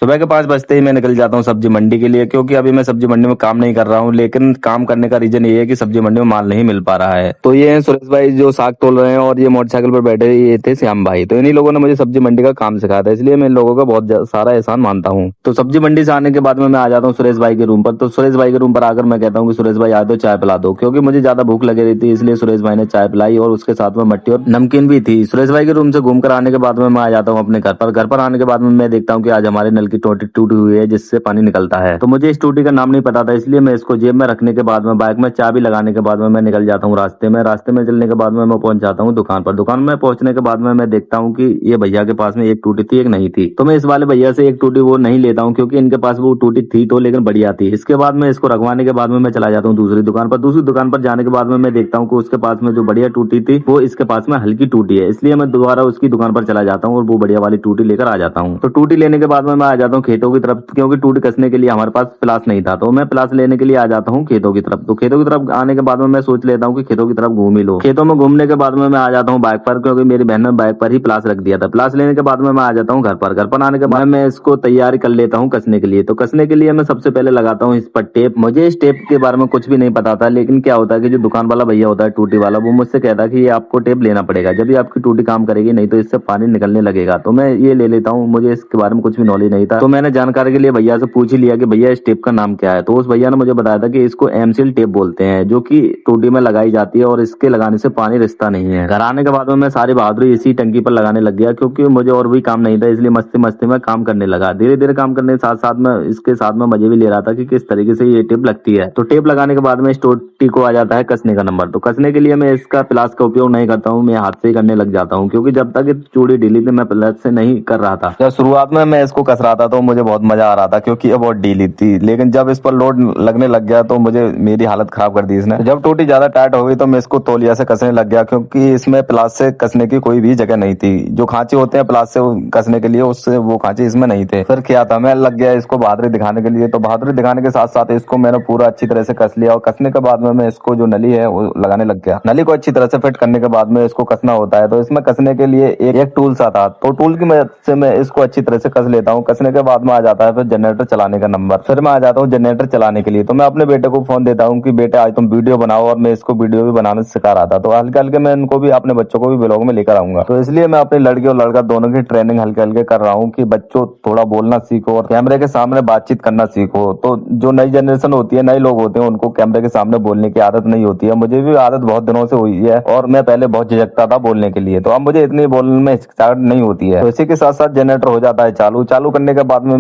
सुबह के 5 बजते ही मैं निकल जाता हूँ सब्जी मंडी के लिए, क्योंकि अभी मैं सब्जी मंडी में काम नहीं कर रहा हूँ। लेकिन काम करने का रीजन ये है कि सब्जी मंडी में माल नहीं मिल पा रहा है। तो ये हैं सुरेश भाई जो साग तोल रहे हैं, और ये मोटरसाइकिल पर बैठे ये थे श्याम भाई। तो इन्हीं लोगों ने मुझे सब्जी मंडी का काम सिखाया था, इसलिए मैं इन लोगों का बहुत सारा एहसान मानता हूँ। तो सब्जी मंडी से आने के बाद में मैं आ जाता हूँ सुरेश भाई के रूम पर। तो सुरेश भाई के रूम पर आकर मैं कहता हूँ कि सुरेश भाई आ दो, चाय पिला दो, क्योंकि मुझे ज्यादा भूख लगी रही थी। इसलिए सुरेश भाई ने चाय पिलाई और उसके साथ में मट्टी और नमकीन भी थी। सुरेश भाई के रूम से घूमकर आने के बाद में मैं आ जाता हूँ अपने घर पर। घर पर आने के बाद में मैं देखता हूँ कि आज हमारे नल की टोटी टूटी हुई है, जिससे पानी निकलता है। तो मुझे इस टूटी का नाम नहीं पता था, इसलिए मैं इसको जेब में रखने के बाद में बाइक में चाबी लगाने के बाद में मैं निकल जाता हूँ रास्ते में। रास्ते में चलने के बाद में मैं पहुंच जाता हूँ दुकान पर। दुकान में पहुंचने के बाद में मैं देखता हूँ कि ये भैया के पास में एक टूटी थी, एक नहीं थी। तो मैं इस वाले भैया से एक टूटी वो नहीं लेता हूँ, क्योंकि इनके पास वो टूटी थी तो लेकिन बढ़िया थी। इसके बाद में इसको रखवाने के बाद में मैं चला जाता हूँ दूसरी दुकान पर। दूसरी दुकान पर जाने के बाद में मैं देखता हूँ कि उसके पास में जो बढ़िया टूटी थी वो इसके पास में हल्की टूटी है, इसलिए मैं दोबारा उसकी दुकान पर चला जाता हूँ और वो बढ़िया वाली टूटी लेकर आ जाता हूँ। तो टूटी लेने के बाद में मैं आ जाता हूँ खेतों की तरफ, क्योंकि टूटी कसने के लिए हमारे पास प्लास नहीं था। तो मैं प्लास लेने के लिए आ जाता हूँ खेतों की तरफ। तो खेतों की तरफ आने के बाद में मैं सोच लेता हूँ कि खेतों की तरफ घूम ही लो। खेतों में घूमने के बाद में मैं आ जाता हूँ बाइक पर, क्योंकि मेरी बहन ने बाइक पर ही प्लास रख दिया था। प्लास लेने के बाद में मैं आ जाता हूँ घर पर। घर पर आने के बाद मैं इसको तैयारी कर लेता हूँ कसने के लिए। तो कसने के लिए मैं सबसे पहले लगाता हूँ इस पर टेप। मुझे इस टेप के बारे में कुछ भी नहीं पता था, लेकिन क्या होता है कि जो दुकान वाला भैया होता है टूटी वाला, वो मुझसे कहता है कि ये आपको टेप लेना पड़ेगा, जब भी आपकी टूटी काम करेगी, नहीं तो इससे पानी निकलने लगेगा। तो मैं ये ले लेता हूँ। मुझे इसके बारे में कुछ भी नॉलेज नहीं था, तो मैंने जानकारी के लिए भैया से पूछ ही लिया कि भैया इस टेप का नाम क्या है। तो उस भैया ने मुझे बताया था कि इसको एमसील टेप बोलते हैं, जो कि टूटी में लगाई जाती है और इसके लगाने से पानी रिसता नहीं है। घर आने के बाद में मैं सारी बहादुरी इसी टंकी पर लगाने लग गया, क्योंकि मुझे और भी काम नहीं था, इसलिए मस्ती मस्ती में काम करने लगा। धीरे धीरे काम करने के साथ साथ में इसके साथ में मजे भी ले रहा था कि किस तरीके से ये टेप लगती है। तो टेप लगाने के बाद में इस टोटी को आ जाता है कसने का नंबर। तो कसने के लिए मैं इसका प्लास का उपयोग नहीं करता हूँ, मैं हाथ से ही करने लग जाता हूँ, क्योंकि जब तक ये चूड़ी ढीली थी मैं प्लास से नहीं कर रहा था। जब शुरुआत में मैं इसको कस रहा था तो मुझे बहुत मजा आ रहा था, क्योंकि ये बहुत ढीली थी। लेकिन जब इस पर लोड लगने लग गया तो मुझे मेरी हालत खराब कर दी इसने। जब टूटी ज्यादा टाइट हो गई तो मैं इसको तौलिया से कसने लग गया, क्योंकि इसमें प्लास से कसने की कोई भी जगह नहीं थी। जो खांचे होते हैं प्लास से कसने के लिए, उससे वो खांचे इसमें नहीं थे। फिर क्या था, मैं लग गया इसको बहादुरी दिखाने के लिए। तो बहादुरी दिखाने के साथ साथ इसको मैंने पूरा अच्छी तरह से कस लिया, और कसने के बाद में मैं इसको जो नली है वो लगाने लग गया। नली को अच्छी तरह से फिट करने के बाद में इसको कसना होता है। तो इसमें कसने के लिए एक टूल सा था, तो टूल की मदद से मैं इसको अच्छी तरह से कस लेता हूँ। कसने के बाद में आ जाता है फिर जनरेटर चलाने का नंबर। फिर मैं आ जाता हूँ जनरेटर चलाने के लिए। तो मैं अपने बेटे को फोन देता हूँ कि बेटे आज तुम वीडियो बनाओ, और मैं इसको वीडियो भी बनाना सिखा रहा था। तो हल्के हल्के मैं इनको भी, अपने बच्चों को भी ब्लॉग में लेकर आऊंगा। तो इसलिए मैं अपने लड़के और लड़का दोनों की ट्रेनिंग हल्के हल्के कर रहा हूँ कि बच्चों थोड़ा बोलना सीखो और कैमरे के सामने बातचीत करना सीखो। तो जो नई जनरेशन होती है, नए लोग होते हैं, उनको कैमरे के सामने बोलने की आदत नहीं होती है। मुझे भी आदत बहुत दिनों से हुई है, और मैं पहले बहुत झिझकता था बोलने के लिए। तो अब मुझे इतनी बोलने में हिचकिचाहट नहीं होती है। तो इसी के साथ साथ जनरेटर हो जाता है चालू। चालू करने के बाद में